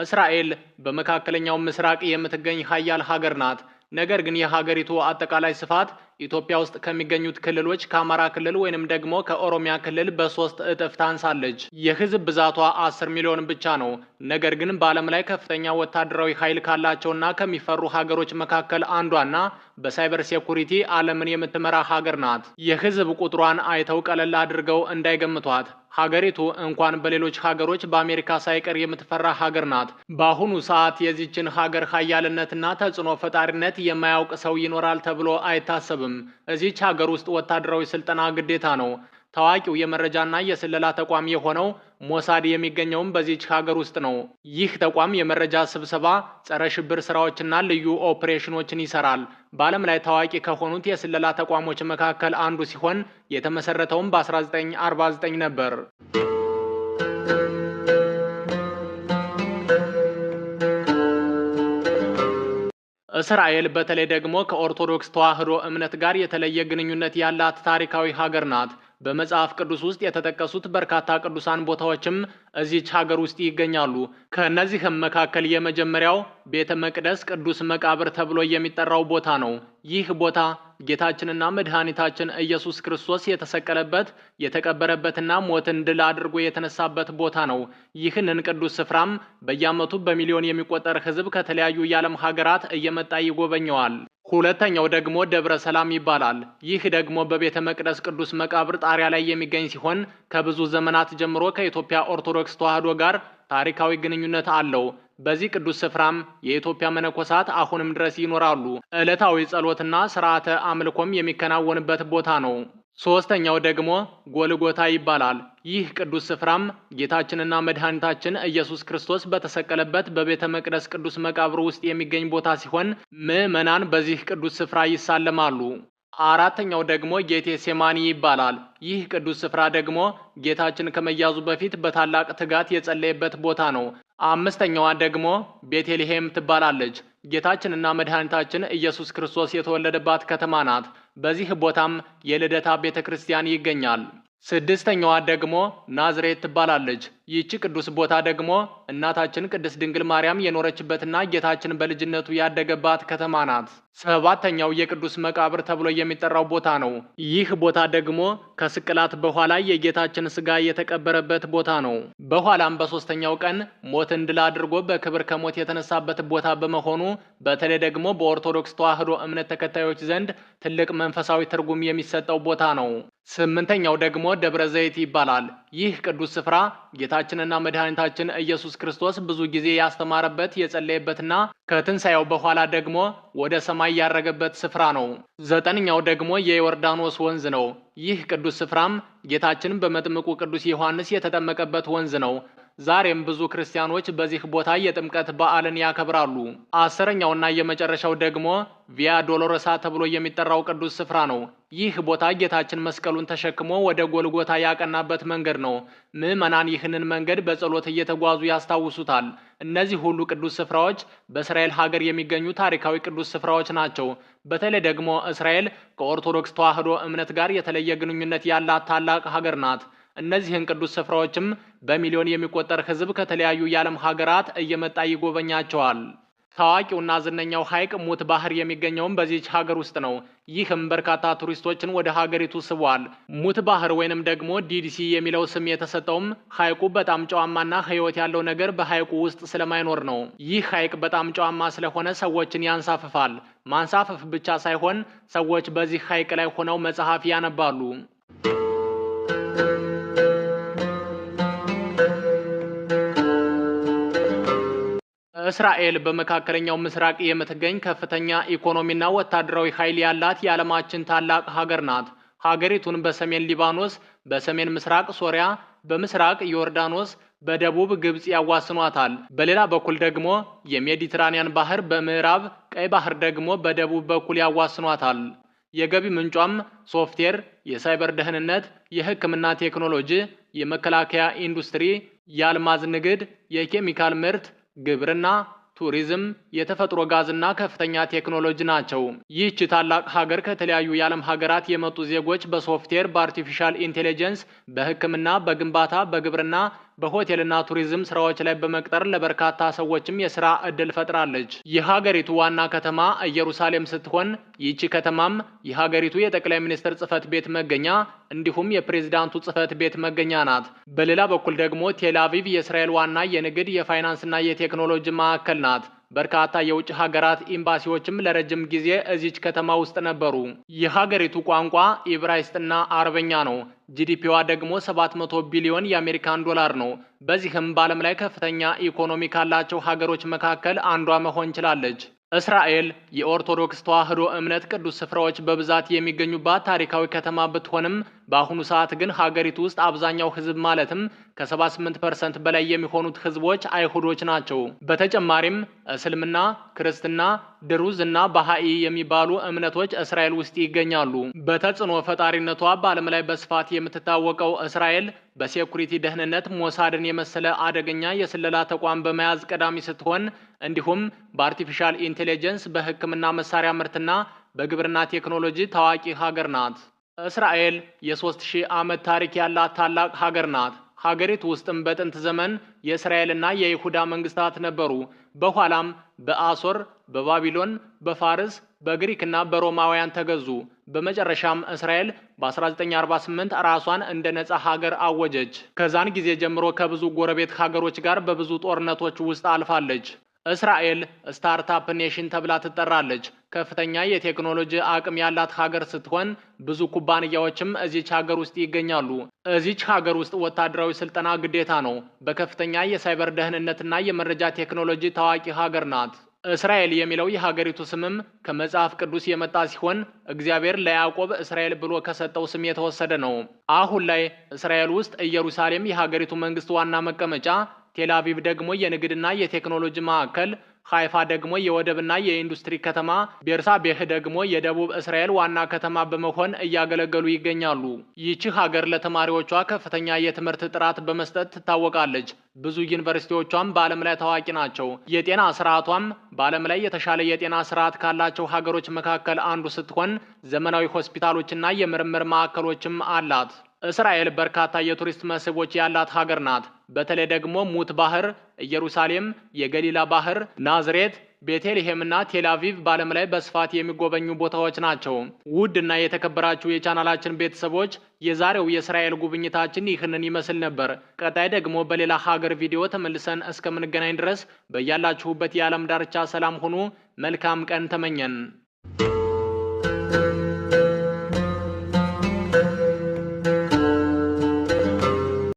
እስራኤል በመካከለኛው ምስራቅ የምትገኝ ሀያል ሀገር ናት። ነገር ግን የሀገሪቱ አጠቃላይ ስፋት ኢትዮጵያ ውስጥ ከሚገኙት ክልሎች ከአማራ ክልል ወይንም ደግሞ ከኦሮሚያ ክልል በ3 እጥፍ ታንሳለች። የህዝብ ብዛቷ 10 ሚሊዮን ብቻ ነው። ነገር ግን በዓለም ላይ ከፍተኛ ወታደራዊ ኃይል ካላቸውና ከሚፈሩ ሀገሮች መካከል አንዷና በሳይበር ሴኩሪቲ ዓለምን የምትመራ ሀገር ናት። የህዝብ ቁጥሯን አይተው ቀለል አድርገው እንዳይገምቷት። ሀገሪቱ እንኳን በሌሎች ሀገሮች በአሜሪካ ሳይቀር የምትፈራ ሀገር ናት። በአሁኑ ሰዓት የዚችን ሀገር ሀያልነትና ተጽዕኖ ፈጣሪነት የማያውቅ ሰው ይኖራል ተብሎ አይታሰብም። እዚች ሀገር ውስጥ ወታደራዊ ስልጠና ግዴታ ነው። ታዋቂው የመረጃና የስለላ ተቋም የሆነው ሞሳድ የሚገኘውም በዚች ሀገር ውስጥ ነው። ይህ ተቋም የመረጃ ስብሰባ፣ ጸረ ሽብር ስራዎችና ልዩ ኦፕሬሽኖችን ይሰራል። በዓለም ላይ ታዋቂ ከሆኑት የስለላ ተቋሞች መካከል አንዱ ሲሆን የተመሰረተውም በ1949 ነበር። እስራኤል በተለይ ደግሞ ከኦርቶዶክስ ተዋሕዶ እምነት ጋር የተለየ ግንኙነት ያላት ታሪካዊ ሀገር ናት። በመጽሐፍ ቅዱስ ውስጥ የተጠቀሱት በርካታ ቅዱሳን ቦታዎችም እዚች ሀገር ውስጥ ይገኛሉ። ከእነዚህም መካከል የመጀመሪያው ቤተ መቅደስ ቅዱስ መቃብር ተብሎ የሚጠራው ቦታ ነው። ይህ ቦታ ጌታችንና መድኃኒታችን ኢየሱስ ክርስቶስ የተሰቀለበት፣ የተቀበረበትና ሞትን ድል አድርጎ የተነሳበት ቦታ ነው። ይህንን ቅዱስ ስፍራም በየዓመቱ በሚሊዮን የሚቆጠር ሕዝብ ከተለያዩ የዓለም ሀገራት እየመጣ ይጎበኘዋል። ሁለተኛው ደግሞ ደብረ ሰላም ይባላል። ይህ ደግሞ በቤተ መቅደስ ቅዱስ መቃብር ጣሪያ ላይ የሚገኝ ሲሆን ከብዙ ዘመናት ጀምሮ ከኢትዮጵያ ኦርቶዶክስ ተዋሕዶ ጋር ታሪካዊ ግንኙነት አለው። በዚህ ቅዱስ ስፍራም የኢትዮጵያ መነኮሳት አሁንም ድረስ ይኖራሉ። ዕለታዊ ጸሎትና ስርዓተ አምልኮም የሚከናወንበት ቦታ ነው። ሶስተኛው ደግሞ ጎልጎታ ይባላል። ይህ ቅዱስ ስፍራም ጌታችንና መድኃኒታችን ኢየሱስ ክርስቶስ በተሰቀለበት በቤተ መቅደስ ቅዱስ መቃብር ውስጥ የሚገኝ ቦታ ሲሆን ምዕመናን በዚህ ቅዱስ ስፍራ ይሳለማሉ። አራተኛው ደግሞ ጌቴ ሴማኒ ይባላል። ይህ ቅዱስ ስፍራ ደግሞ ጌታችን ከመያዙ በፊት በታላቅ ትጋት የጸለየበት ቦታ ነው። አምስተኛዋ ደግሞ ቤተልሔም ትባላለች። ጌታችንና መድኃኒታችን ኢየሱስ ክርስቶስ የተወለደባት ከተማ ናት። በዚህ ቦታም የልደታ ቤተ ክርስቲያን ይገኛል። ስድስተኛዋ ደግሞ ናዝሬት ትባላለች። ይህች ቅዱስ ቦታ ደግሞ እናታችን ቅድስት ድንግል ማርያም የኖረችበትና ጌታችን በልጅነቱ ያደገባት ከተማ ናት። ሰባተኛው የቅዱስ መቃብር ተብሎ የሚጠራው ቦታ ነው። ይህ ቦታ ደግሞ ከስቅላት በኋላ የጌታችን ስጋ የተቀበረበት ቦታ ነው። በኋላም በሶስተኛው ቀን ሞትን ድል አድርጎ በክብር ከሞት የተነሳበት ቦታ በመሆኑ በተለይ ደግሞ በኦርቶዶክስ ተዋሕዶ እምነት ተከታዮች ዘንድ ትልቅ መንፈሳዊ ትርጉም የሚሰጠው ቦታ ነው። ስምንተኛው ደግሞ ደብረ ዘይት ይባላል። ይህ ቅዱስ ስፍራ ጌታችንና መድኃኒታችን ኢየሱስ ክርስቶስ ብዙ ጊዜ ያስተማረበት፣ የጸለየበትና ከትንሣኤው በኋላ ደግሞ ወደ ሰማይ ያረገበት ስፍራ ነው። ዘጠነኛው ደግሞ የዮርዳኖስ ወንዝ ነው። ይህ ቅዱስ ስፍራም ጌታችን በመጥምቁ ቅዱስ ዮሐንስ የተጠመቀበት ወንዝ ነው። ዛሬም ብዙ ክርስቲያኖች በዚህ ቦታ የጥምቀት በዓልን ያከብራሉ። አስረኛውና የመጨረሻው ደግሞ ቪያ ዶሎሮሳ ተብሎ የሚጠራው ቅዱስ ስፍራ ነው። ይህ ቦታ ጌታችን መስቀሉን ተሸክሞ ወደ ጎልጎታ ያቀናበት መንገድ ነው። ምዕመናን ይህንን መንገድ በጸሎት እየተጓዙ ያስታውሱታል። እነዚህ ሁሉ ቅዱስ ስፍራዎች በእስራኤል ሀገር የሚገኙ ታሪካዊ ቅዱስ ስፍራዎች ናቸው። በተለይ ደግሞ እስራኤል ከኦርቶዶክስ ተዋሕዶ እምነት ጋር የተለየ ግንኙነት ያላት ታላቅ ሀገር ናት። እነዚህን ቅዱስ ስፍራዎችም በሚሊዮን የሚቆጠር ሕዝብ ከተለያዩ የዓለም ሀገራት እየመጣ ይጎበኛቸዋል። ታዋቂውና ዝነኛው ሐይቅ ሙት ባህር የሚገኘውም በዚች ሀገር ውስጥ ነው። ይህም በርካታ ቱሪስቶችን ወደ ሀገሪቱ ስቧል። ሙት ባህር ወይንም ደግሞ ዲዲሲ የሚለው ስም የተሰጠውም ሐይቁ በጣም ጨዋማና ሕይወት ያለው ነገር በሐይቁ ውስጥ ስለማይኖር ነው። ይህ ሐይቅ በጣም ጨዋማ ስለሆነ ሰዎችን ያንሳፍፋል። ማንሳፈፍ ብቻ ሳይሆን ሰዎች በዚህ ሐይቅ ላይ ሆነው መጽሐፍ ያነባሉ። እስራኤል በመካከለኛው ምስራቅ የምትገኝ ከፍተኛ ኢኮኖሚና ወታደራዊ ኃይል ያላት የዓለማችን ታላቅ ሀገር ናት። ሀገሪቱን በሰሜን ሊባኖስ፣ በሰሜን ምስራቅ ሶሪያ፣ በምስራቅ ዮርዳኖስ፣ በደቡብ ግብጽ ያዋስኗታል። በሌላ በኩል ደግሞ የሜዲትራኒያን ባህር በምዕራብ፣ ቀይ ባህር ደግሞ በደቡብ በኩል ያዋስኗታል። የገቢ ምንጯም ሶፍትዌር፣ የሳይበር ደህንነት፣ የሕክምና ቴክኖሎጂ፣ የመከላከያ ኢንዱስትሪ፣ የአልማዝ ንግድ፣ የኬሚካል ምርት፣ ግብርና፣ ቱሪዝም፣ የተፈጥሮ ጋዝና ከፍተኛ ቴክኖሎጂ ናቸው። ይህች ታላቅ ሀገር ከተለያዩ የዓለም ሀገራት የመጡ ዜጎች በሶፍትዌር፣ በአርቲፊሻል ኢንቴሊጀንስ፣ በሕክምና፣ በግንባታ፣ በግብርና፣ በሆቴልና ቱሪዝም ስራዎች ላይ በመቅጠር ለበርካታ ሰዎችም የስራ እድል ፈጥራለች። የሀገሪቱ ዋና ከተማ ኢየሩሳሌም ስትሆን ይህቺ ከተማም የሀገሪቱ የጠቅላይ ሚኒስትር ጽህፈት ቤት መገኛ እንዲሁም የፕሬዝዳንቱ ጽህፈት ቤት መገኛ ናት። በሌላ በኩል ደግሞ ቴል አቪቭ የእስራኤል ዋና የንግድ የፋይናንስና የቴክኖሎጂ ማዕከል ናት። በርካታ የውጭ ሀገራት ኤምባሲዎችም ለረጅም ጊዜ እዚች ከተማ ውስጥ ነበሩ። የሀገሪቱ ቋንቋ ኢብራይስጥና አረበኛ ነው። ጂዲፒዋ ደግሞ 700 ቢሊዮን የአሜሪካን ዶላር ነው። በዚህም በዓለም ላይ ከፍተኛ ኢኮኖሚ ካላቸው ሀገሮች መካከል አንዷ መሆን ችላለች። እስራኤል የኦርቶዶክስ ተዋሕዶ እምነት ቅዱስ ስፍራዎች በብዛት የሚገኙባት ታሪካዊ ከተማ ብትሆንም በአሁኑ ሰዓት ግን ሀገሪቱ ውስጥ አብዛኛው ሕዝብ ማለትም ከ78% በላይ የሚሆኑት ሕዝቦች አይሁዶች ናቸው። በተጨማሪም እስልምና፣ ክርስትና፣ ድሩዝ እና ባሃኢ የሚባሉ እምነቶች እስራኤል ውስጥ ይገኛሉ። በተጽዕኖ ፈጣሪነቷ በዓለም ላይ በስፋት የምትታወቀው እስራኤል በሴኩሪቲ ደህንነት ሞሳድን የመሰለ አደገኛ የስለላ ተቋም በመያዝ ቀዳሚ ስትሆን እንዲሁም በአርቲፊሻል ኢንቴሊጀንስ በሕክምና መሳሪያ ምርትና በግብርና ቴክኖሎጂ ታዋቂ ሀገር ናት። እስራኤል የ3000 ዓመት ታሪክ ያላት ታላቅ ሀገር ናት። ሀገሪቱ ውስጥም በጥንት ዘመን የእስራኤልና የይሁዳ መንግስታት ነበሩ። በኋላም በአሶር፣ በባቢሎን፣ በፋርስ፣ በግሪክና በሮማውያን ተገዙ። በመጨረሻም እስራኤል በ1948 ራሷን እንደ ነጻ ሀገር አወጀች። ከዛን ጊዜ ጀምሮ ከብዙ ጎረቤት ሀገሮች ጋር በብዙ ጦርነቶች ውስጥ አልፋለች። እስራኤል ስታርታፕ ኔሽን ተብላ ትጠራለች። ከፍተኛ የቴክኖሎጂ አቅም ያላት ሀገር ስትሆን ብዙ ኩባንያዎችም እዚች ሀገር ውስጥ ይገኛሉ። እዚች ሀገር ውስጥ ወታደራዊ ስልጠና ግዴታ ነው። በከፍተኛ የሳይበር ደህንነትና የመረጃ ቴክኖሎጂ ታዋቂ ሀገር ናት። እስራኤል የሚለው የሀገሪቱ ስምም ከመጽሐፍ ቅዱስ የመጣ ሲሆን እግዚአብሔር ለያዕቆብ እስራኤል ብሎ ከሰጠው ስም የተወሰደ ነው። አሁን ላይ እስራኤል ውስጥ ኢየሩሳሌም የሀገሪቱ መንግስት ዋና መቀመጫ፣ ቴል አቪቭ ደግሞ የንግድና የቴክኖሎጂ ማዕከል፣ ሃይፋ ደግሞ የወደብና የኢንዱስትሪ ከተማ፣ ቤርሳቤህ ደግሞ የደቡብ እስራኤል ዋና ከተማ በመሆን እያገለገሉ ይገኛሉ። ይህች ሀገር ለተማሪዎቿ ከፍተኛ የትምህርት ጥራት በመስጠት ትታወቃለች። ብዙ ዩኒቨርሲቲዎቿም በዓለም ላይ ታዋቂ ናቸው። የጤና ስርዓቷም በዓለም ላይ የተሻለ የጤና ስርዓት ካላቸው ሀገሮች መካከል አንዱ ስትሆን ዘመናዊ ሆስፒታሎችና የምርምር ማዕከሎችም አላት። እስራኤል በርካታ የቱሪስት መስህቦች ያላት ሀገር ናት። በተለይ ደግሞ ሙት ባህር፣ ኢየሩሳሌም፣ የገሊላ ባህር፣ ናዝሬት፣ ቤተልሔምና ቴል አቪቭ በዓለም ላይ በስፋት የሚጎበኙ ቦታዎች ናቸው። ውድ እና የተከበራችሁ የቻናላችን ቤተሰቦች የዛሬው የእስራኤል ጉብኝታችን ይህንን ይመስል ነበር። ቀጣይ ደግሞ በሌላ ሀገር ቪዲዮ ተመልሰን እስከምንገናኝ ድረስ በያላችሁበት የዓለም ዳርቻ ሰላም ሁኑ። መልካም ቀን ተመኘን።